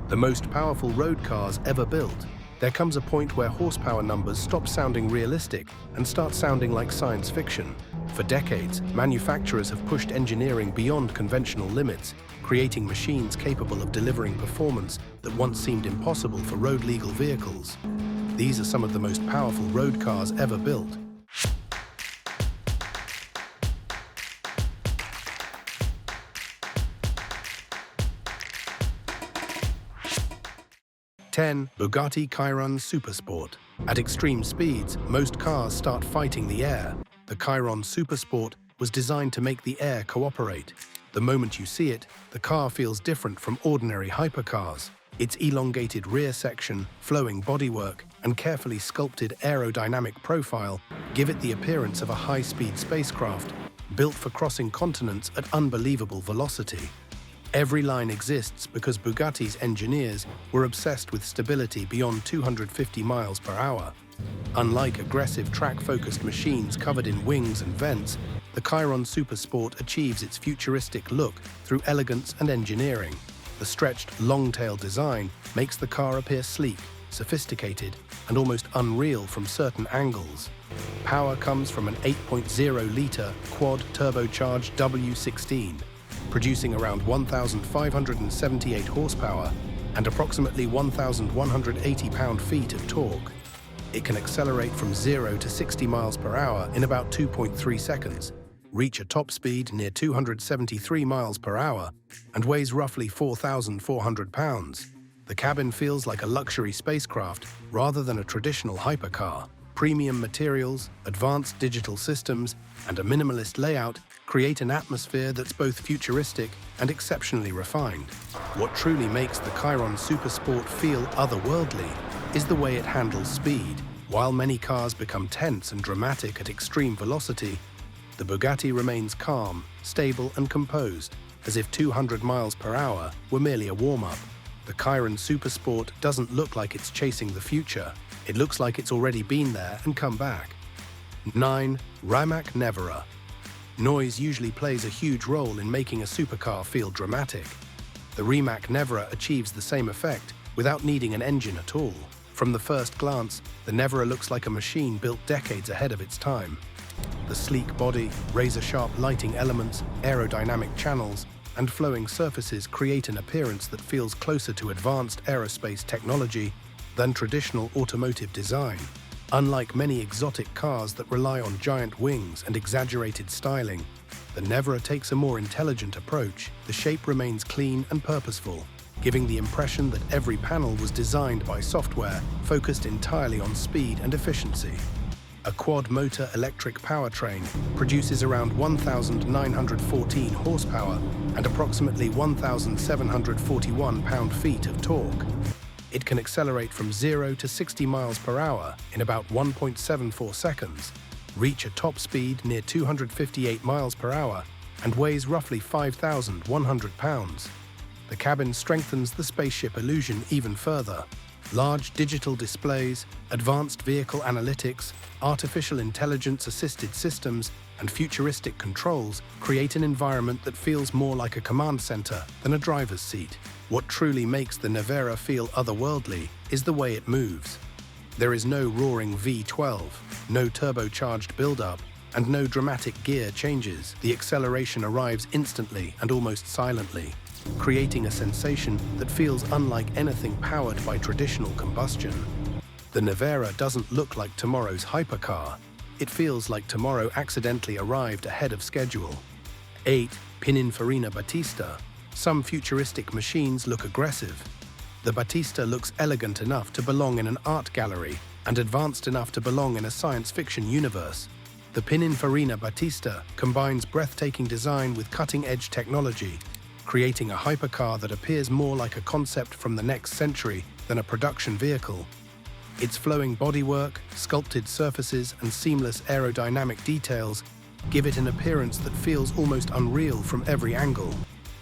The most powerful road cars ever built. There comes a point where horsepower numbers stop sounding realistic and start sounding like science fiction. For decades, manufacturers have pushed engineering beyond conventional limits, creating machines capable of delivering performance that once seemed impossible for road-legal vehicles. These are some of the most powerful road cars ever built. 10. Bugatti Chiron Supersport. At extreme speeds, most cars start fighting the air. The Chiron Supersport was designed to make the air cooperate. The moment you see it, the car feels different from ordinary hypercars. Its elongated rear section, flowing bodywork, and carefully sculpted aerodynamic profile give it the appearance of a high-speed spacecraft, built for crossing continents at unbelievable velocity. Every line exists because Bugatti's engineers were obsessed with stability beyond 250 miles per hour. Unlike aggressive track-focused machines covered in wings and vents, the Chiron Supersport achieves its futuristic look through elegance and engineering. The stretched, long-tail design makes the car appear sleek, sophisticated, and almost unreal from certain angles. Power comes from an 8.0-liter quad-turbocharged W16, producing around 1,578 horsepower and approximately 1,180 pound-feet of torque. It can accelerate from 0 to 60 miles per hour in about 2.3 seconds, reach a top speed near 273 miles per hour, and weighs roughly 4,400 pounds. The cabin feels like a luxury spacecraft rather than a traditional hypercar. Premium materials, advanced digital systems, and a minimalist layout create an atmosphere that's both futuristic and exceptionally refined. What truly makes the Chiron Supersport feel otherworldly is the way it handles speed. While many cars become tense and dramatic at extreme velocity, the Bugatti remains calm, stable, and composed, as if 200 miles per hour were merely a warm-up. The Chiron Supersport doesn't look like it's chasing the future. It looks like it's already been there and come back. 9. Rimac Nevera. Noise usually plays a huge role in making a supercar feel dramatic. The Rimac Nevera achieves the same effect without needing an engine at all. From the first glance, the Nevera looks like a machine built decades ahead of its time. The sleek body, razor-sharp lighting elements, aerodynamic channels, and flowing surfaces create an appearance that feels closer to advanced aerospace technology than traditional automotive design. Unlike many exotic cars that rely on giant wings and exaggerated styling, the Nevera takes a more intelligent approach. The shape remains clean and purposeful, giving the impression that every panel was designed by software focused entirely on speed and efficiency. A quad-motor electric powertrain produces around 1,914 horsepower and approximately 1,741 pound-feet of torque. It can accelerate from 0 to 60 miles per hour in about 1.74 seconds, reach a top speed near 258 miles per hour, and weighs roughly 5,100 pounds. The cabin strengthens the spaceship illusion even further. Large digital displays, advanced vehicle analytics, artificial intelligence-assisted systems, and futuristic controls create an environment that feels more like a command center than a driver's seat. What truly makes the Nevera feel otherworldly is the way it moves. There is no roaring V12, no turbocharged build-up, and no dramatic gear changes. The acceleration arrives instantly and almost silently, creating a sensation that feels unlike anything powered by traditional combustion. The Nevera doesn't look like tomorrow's hypercar. It feels like tomorrow accidentally arrived ahead of schedule. 8. Pininfarina Battista. Some futuristic machines look aggressive. The Battista looks elegant enough to belong in an art gallery and advanced enough to belong in a science fiction universe. The Pininfarina Battista combines breathtaking design with cutting-edge technology, creating a hypercar that appears more like a concept from the next century than a production vehicle. Its flowing bodywork, sculpted surfaces, and seamless aerodynamic details give it an appearance that feels almost unreal from every angle.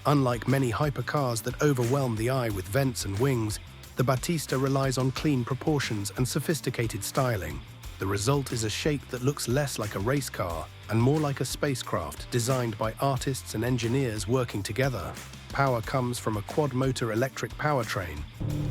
Unlike many hypercars that overwhelm the eye with vents and wings, the Battista relies on clean proportions and sophisticated styling. The result is a shape that looks less like a race car and more like a spacecraft designed by artists and engineers working together. Power comes from a quad-motor electric powertrain,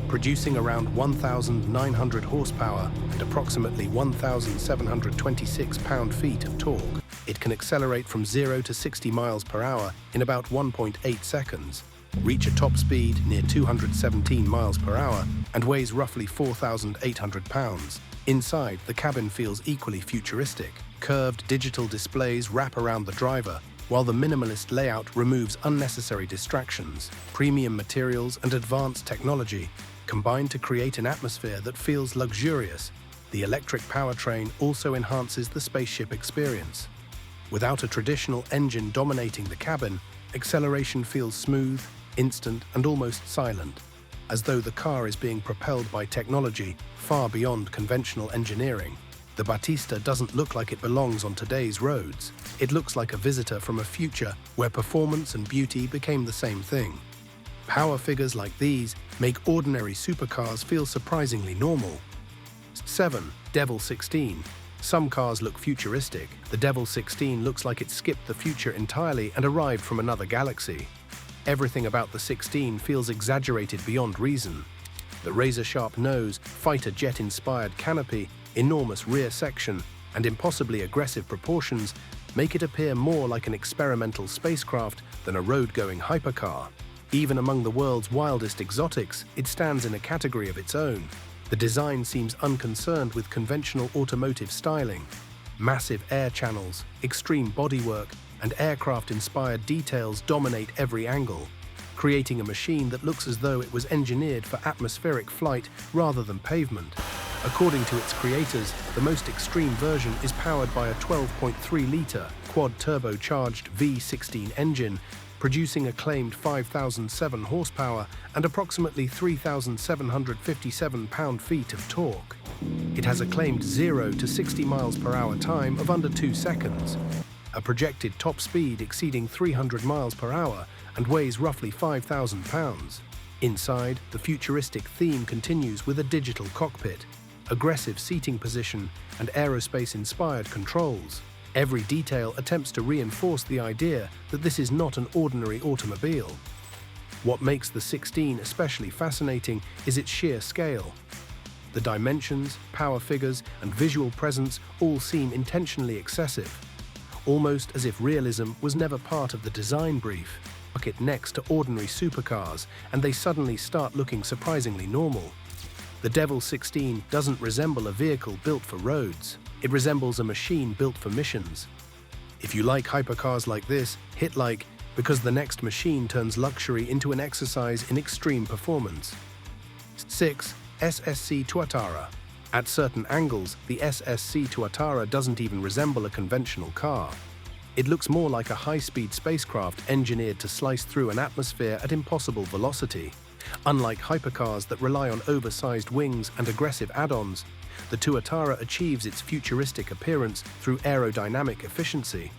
Producing around 1,900 horsepower and approximately 1,726 pound-feet of torque, it can accelerate from 0 to 60 miles per hour in about 1.8 seconds, reach a top speed near 217 miles per hour, and weighs roughly 4,800 pounds. Inside, the cabin feels equally futuristic. Curved digital displays wrap around the driver, while the minimalist layout removes unnecessary distractions. Premium materials and advanced technology combine to create an atmosphere that feels luxurious. The electric powertrain also enhances the spaceship experience. Without a traditional engine dominating the cabin, acceleration feels smooth, instant, and almost silent, as though the car is being propelled by technology far beyond conventional engineering. The Battista doesn't look like it belongs on today's roads. It looks like a visitor from a future where performance and beauty became the same thing. Power figures like these make ordinary supercars feel surprisingly normal. 7. Devil 16. Some cars look futuristic. The Devil 16 looks like it skipped the future entirely and arrived from another galaxy. Everything about the 16 feels exaggerated beyond reason. The razor-sharp nose, fighter jet-inspired canopy, enormous rear section, and impossibly aggressive proportions make it appear more like an experimental spacecraft than a road-going hypercar. Even among the world's wildest exotics, it stands in a category of its own. The design seems unconcerned with conventional automotive styling. Massive air channels, extreme bodywork, and aircraft-inspired details dominate every angle, creating a machine that looks as though it was engineered for atmospheric flight rather than pavement. According to its creators, the most extreme version is powered by a 12.3-litre quad-turbocharged V16 engine, producing a claimed 5,007 horsepower and approximately 3,757 pound-feet of torque. It has a claimed 0 to 60 miles per hour time of under 2 seconds, a projected top speed exceeding 300 miles per hour, and weighs roughly 5,000 pounds. Inside, the futuristic theme continues with a digital cockpit, aggressive seating position, and aerospace-inspired controls. Every detail attempts to reinforce the idea that this is not an ordinary automobile. What makes the 16 especially fascinating is its sheer scale. The dimensions, power figures, and visual presence all seem intentionally excessive, almost as if realism was never part of the design brief. Look it next to ordinary supercars, and they suddenly start looking surprisingly normal. The Devil 16 doesn't resemble a vehicle built for roads. It resembles a machine built for missions. If you like hypercars like this, hit like, because the next machine turns luxury into an exercise in extreme performance. 6. SSC Tuatara. At certain angles, the SSC Tuatara doesn't even resemble a conventional car. It looks more like a high-speed spacecraft engineered to slice through an atmosphere at impossible velocity. Unlike hypercars that rely on oversized wings and aggressive add-ons, the Tuatara achieves its futuristic appearance through aerodynamic efficiency.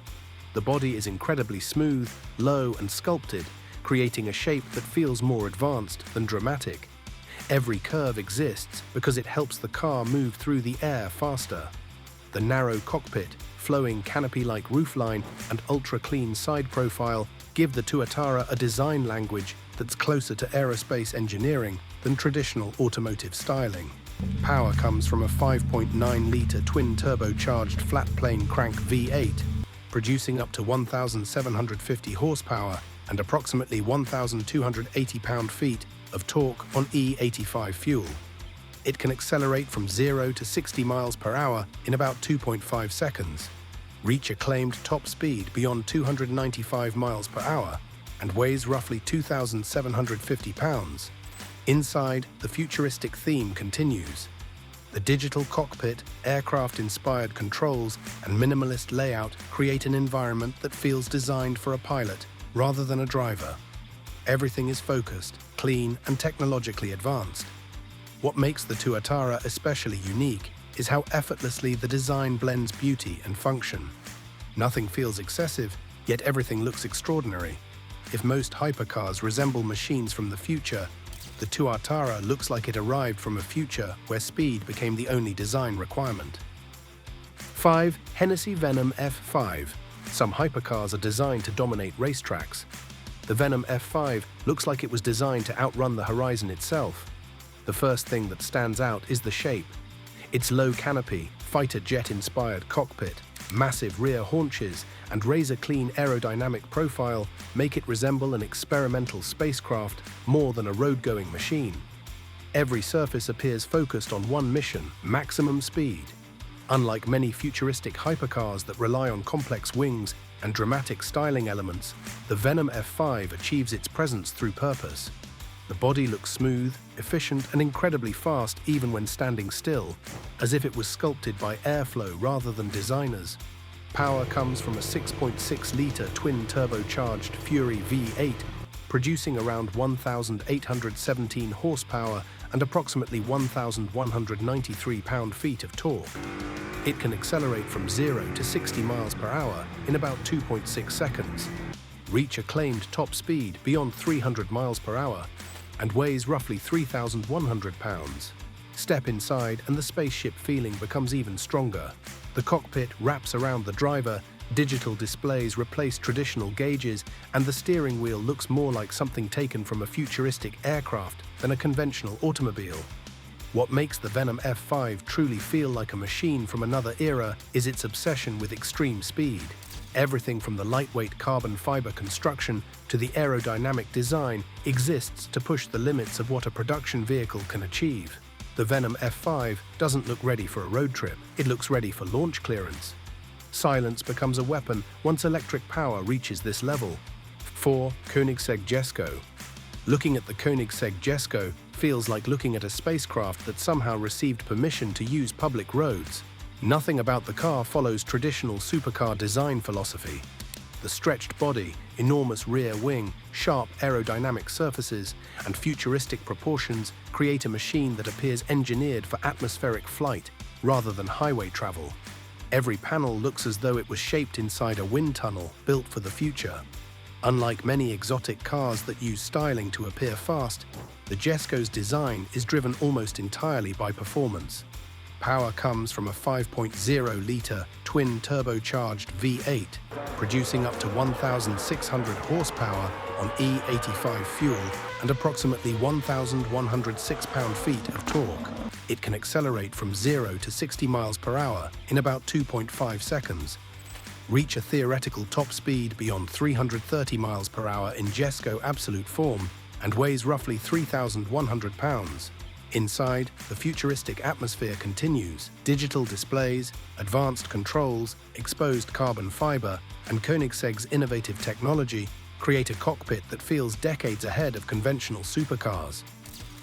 The body is incredibly smooth, low, and sculpted, creating a shape that feels more advanced than dramatic. Every curve exists because it helps the car move through the air faster. The narrow cockpit, flowing canopy-like roofline, and ultra-clean side profile give the Tuatara a design language that's closer to aerospace engineering than traditional automotive styling. Power comes from a 5.9-litre twin-turbocharged flat-plane crank V8, producing up to 1,750 horsepower and approximately 1,280 pound-feet of torque on E85 fuel. It can accelerate from 0 to 60 miles per hour in about 2.5 seconds, reach a claimed top speed beyond 295 miles per hour, and weighs roughly 2,750 pounds. Inside, the futuristic theme continues. The digital cockpit, aircraft-inspired controls, and minimalist layout create an environment that feels designed for a pilot rather than a driver. Everything is focused, clean, and technologically advanced. What makes the Tuatara especially unique is how effortlessly the design blends beauty and function. Nothing feels excessive, yet everything looks extraordinary. If most hypercars resemble machines from the future, the Tuatara looks like it arrived from a future where speed became the only design requirement. 5. Hennessy Venom F5. Some hypercars are designed to dominate racetracks. The Venom F5 looks like it was designed to outrun the horizon itself. The first thing that stands out is the shape. Its low canopy, fighter jet-inspired cockpit, massive rear haunches, and razor-clean aerodynamic profile make it resemble an experimental spacecraft more than a road-going machine. Every surface appears focused on one mission: maximum speed. Unlike many futuristic hypercars that rely on complex wings and dramatic styling elements, the Venom F5 achieves its presence through purpose. The body looks smooth, efficient, and incredibly fast even when standing still, as if it was sculpted by airflow rather than designers. Power comes from a 6.6-litre twin-turbocharged Fury V8, producing around 1,817 horsepower and approximately 1,193 pound-feet of torque. It can accelerate from 0 to 60 miles per hour in about 2.6 seconds, reach a claimed top speed beyond 300 miles per hour, and weighs roughly 3,100 pounds. Step inside and the spaceship feeling becomes even stronger. The cockpit wraps around the driver, digital displays replace traditional gauges, and the steering wheel looks more like something taken from a futuristic aircraft than a conventional automobile. What makes the Venom F5 truly feel like a machine from another era is its obsession with extreme speed. Everything from the lightweight carbon fiber construction to the aerodynamic design exists to push the limits of what a production vehicle can achieve. The Venom F5 doesn't look ready for a road trip, it looks ready for launch clearance. Silence becomes a weapon once electric power reaches this level. 4. Koenigsegg Jesko. Looking at the Koenigsegg Jesko feels like looking at a spacecraft that somehow received permission to use public roads. Nothing about the car follows traditional supercar design philosophy. The stretched body, enormous rear wing, sharp aerodynamic surfaces, and futuristic proportions create a machine that appears engineered for atmospheric flight rather than highway travel. Every panel looks as though it was shaped inside a wind tunnel built for the future. Unlike many exotic cars that use styling to appear fast, the Jesko's design is driven almost entirely by performance. Power comes from a 5.0-litre twin-turbocharged V8, producing up to 1,600 horsepower on E85 fuel and approximately 1,106 pound-feet of torque. It can accelerate from 0 to 60 miles per hour in about 2.5 seconds, reach a theoretical top speed beyond 330 miles per hour in Jesko absolute form, and weighs roughly 3,100 pounds. Inside, the futuristic atmosphere continues. Digital displays, advanced controls, exposed carbon fiber, and Koenigsegg's innovative technology create a cockpit that feels decades ahead of conventional supercars.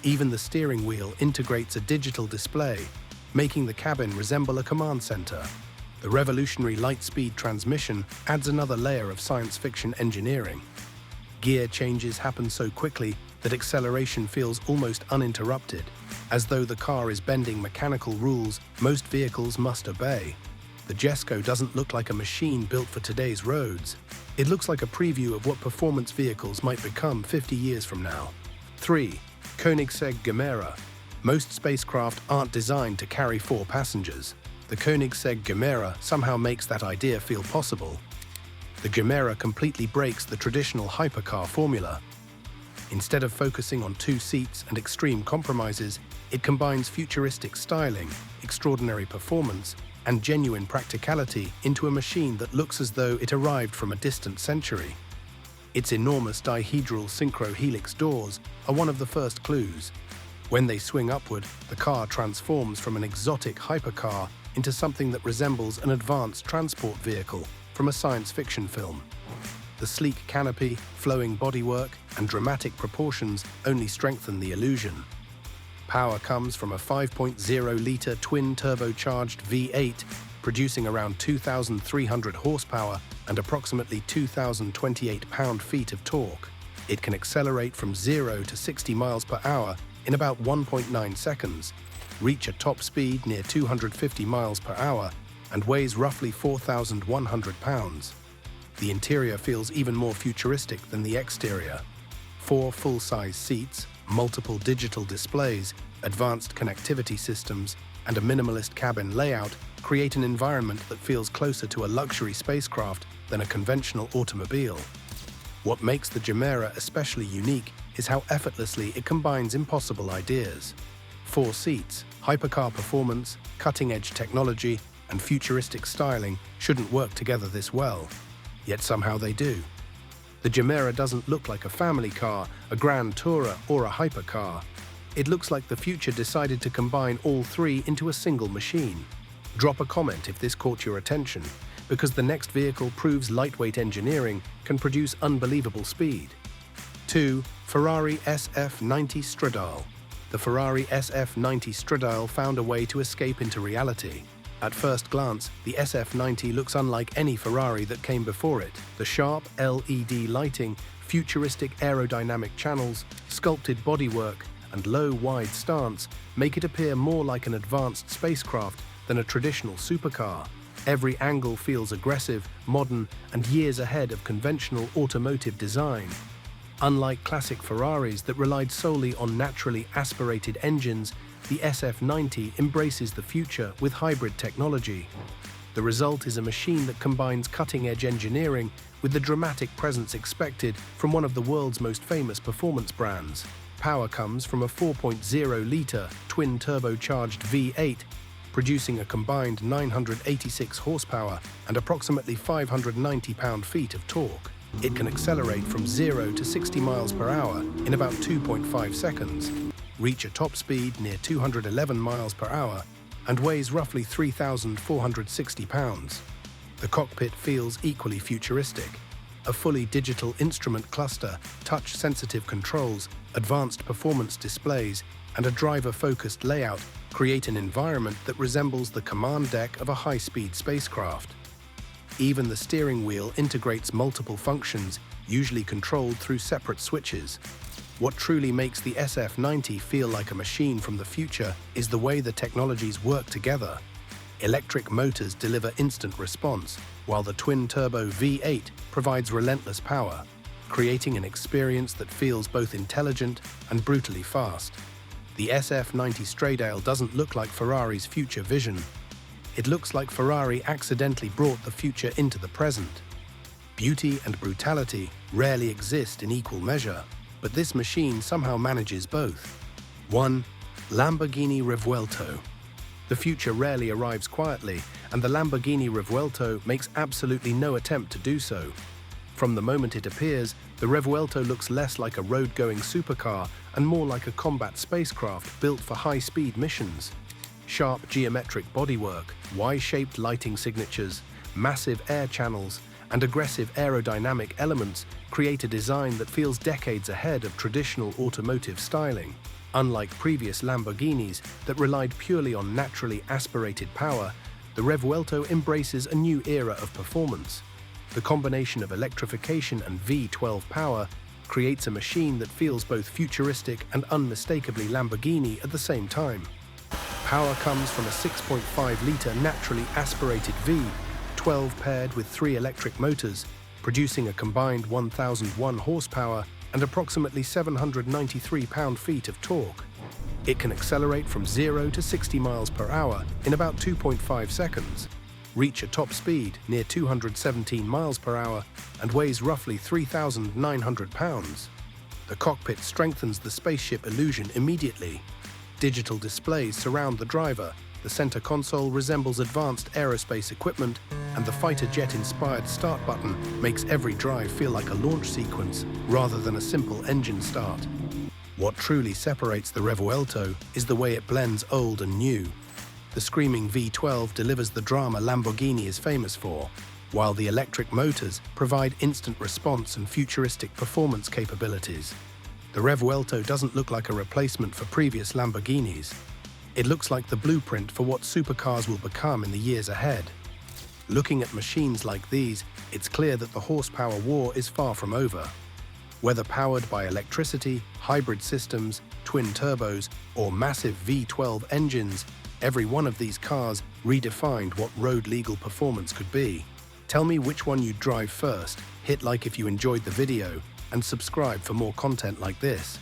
Even the steering wheel integrates a digital display, making the cabin resemble a command center. The revolutionary light-speed transmission adds another layer of science fiction engineering. Gear changes happen so quickly that acceleration feels almost uninterrupted, as though the car is bending mechanical rules most vehicles must obey. The Jesko doesn't look like a machine built for today's roads. It looks like a preview of what performance vehicles might become 50 years from now. 3. Koenigsegg Gemera. Most spacecraft aren't designed to carry 4 passengers. The Koenigsegg Gemera somehow makes that idea feel possible. The Gemera completely breaks the traditional hypercar formula. Instead of focusing on 2 seats and extreme compromises, it combines futuristic styling, extraordinary performance, and genuine practicality into a machine that looks as though it arrived from a distant century. Its enormous dihedral synchro-helix doors are one of the first clues. When they swing upward, the car transforms from an exotic hypercar into something that resembles an advanced transport vehicle from a science fiction film. The sleek canopy, flowing bodywork, and dramatic proportions only strengthen the illusion. Power comes from a 5.0-litre twin-turbocharged V8, producing around 2,300 horsepower and approximately 2,028 pound-feet of torque. It can accelerate from 0 to 60 miles per hour in about 1.9 seconds, reach a top speed near 250 miles per hour, and weighs roughly 4,100 pounds. The interior feels even more futuristic than the exterior. 4 full-size seats, multiple digital displays, advanced connectivity systems, and a minimalist cabin layout create an environment that feels closer to a luxury spacecraft than a conventional automobile. What makes the Gemera especially unique is how effortlessly it combines impossible ideas. 4 seats, hypercar performance, cutting-edge technology, and futuristic styling shouldn't work together this well. Yet somehow they do. The Gemera doesn't look like a family car, a grand tourer, or a hypercar. It looks like the future decided to combine all three into a single machine. Drop a comment if this caught your attention, because the next vehicle proves lightweight engineering can produce unbelievable speed. 2. Ferrari SF90 Stradale. The Ferrari SF90 Stradale found a way to escape into reality. At first glance, the SF90 looks unlike any Ferrari that came before it. The sharp LED lighting, futuristic aerodynamic channels, sculpted bodywork, and low, wide stance make it appear more like an advanced spacecraft than a traditional supercar. Every angle feels aggressive, modern, and years ahead of conventional automotive design. Unlike classic Ferraris that relied solely on naturally aspirated engines, the SF90 embraces the future with hybrid technology. The result is a machine that combines cutting-edge engineering with the dramatic presence expected from one of the world's most famous performance brands. Power comes from a 4.0-litre twin-turbocharged V8, producing a combined 986 horsepower and approximately 590 pound-feet of torque. It can accelerate from 0 to 60 miles per hour in about 2.5 seconds, reach a top speed near 211 miles per hour, and weighs roughly 3,460 pounds. The cockpit feels equally futuristic. A fully digital instrument cluster, touch-sensitive controls, advanced performance displays, and a driver-focused layout create an environment that resembles the command deck of a high-speed spacecraft. Even the steering wheel integrates multiple functions, usually controlled through separate switches. What truly makes the SF90 feel like a machine from the future is the way the technologies work together. Electric motors deliver instant response, while the twin-turbo V8 provides relentless power, creating an experience that feels both intelligent and brutally fast. The SF90 Stradale doesn't look like Ferrari's future vision. It looks like Ferrari accidentally brought the future into the present. Beauty and brutality rarely exist in equal measure, but this machine somehow manages both. 1. Lamborghini Revuelto. The future rarely arrives quietly, and the Lamborghini Revuelto makes absolutely no attempt to do so. From the moment it appears, the Revuelto looks less like a road-going supercar and more like a combat spacecraft built for high-speed missions. Sharp geometric bodywork, Y-shaped lighting signatures, massive air channels, and aggressive aerodynamic elements create a design that feels decades ahead of traditional automotive styling. Unlike previous Lamborghinis that relied purely on naturally aspirated power, the Revuelto embraces a new era of performance. The combination of electrification and V12 power creates a machine that feels both futuristic and unmistakably Lamborghini at the same time. Power comes from a 6.5-litre naturally aspirated V12 paired with 3 electric motors, producing a combined 1,001 horsepower and approximately 793 pound-feet of torque. It can accelerate from 0 to 60 miles per hour in about 2.5 seconds, reach a top speed near 217 miles per hour, and weighs roughly 3,900 pounds. The cockpit strengthens the spaceship illusion immediately. Digital displays surround the driver, the center console resembles advanced aerospace equipment, and the fighter jet-inspired start button makes every drive feel like a launch sequence rather than a simple engine start. What truly separates the Revuelto is the way it blends old and new. The screaming V12 delivers the drama Lamborghini is famous for, while the electric motors provide instant response and futuristic performance capabilities. The Revuelto doesn't look like a replacement for previous Lamborghinis. It looks like the blueprint for what supercars will become in the years ahead. Looking at machines like these, it's clear that the horsepower war is far from over. Whether powered by electricity, hybrid systems, twin turbos, or massive V12 engines, every one of these cars redefined what road-legal performance could be. Tell me which one you'd drive first, hit like if you enjoyed the video, and subscribe for more content like this.